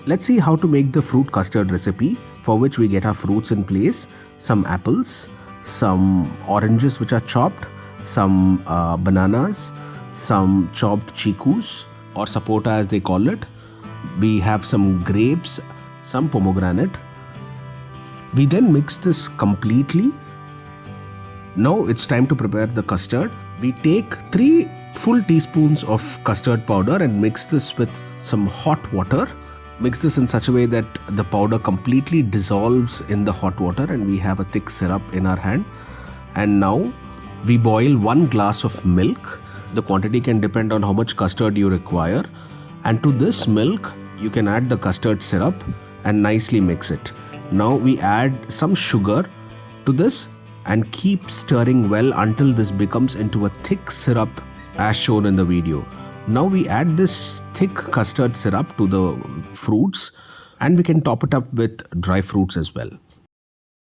Let's see how to make the fruit custard recipe, for which we get our fruits in place, some apples, some oranges which are chopped, some bananas, some chopped chikus or sapota as they call it. We have some grapes, some pomegranate. We then mix this completely. Now it's time to prepare the custard. We take 3 full teaspoons of custard powder and mix this with some hot water. Mix this in such a way that the powder completely dissolves in the hot water and we have a thick syrup in our hand. And now we boil 1 glass of milk. The quantity can depend on how much custard you require. And to this milk, you can add the custard syrup and nicely mix it. Now we add some sugar to this and keep stirring well until this becomes into a thick syrup as shown in the video. Now we add this thick custard syrup to the fruits and we can top it up with dry fruits as well.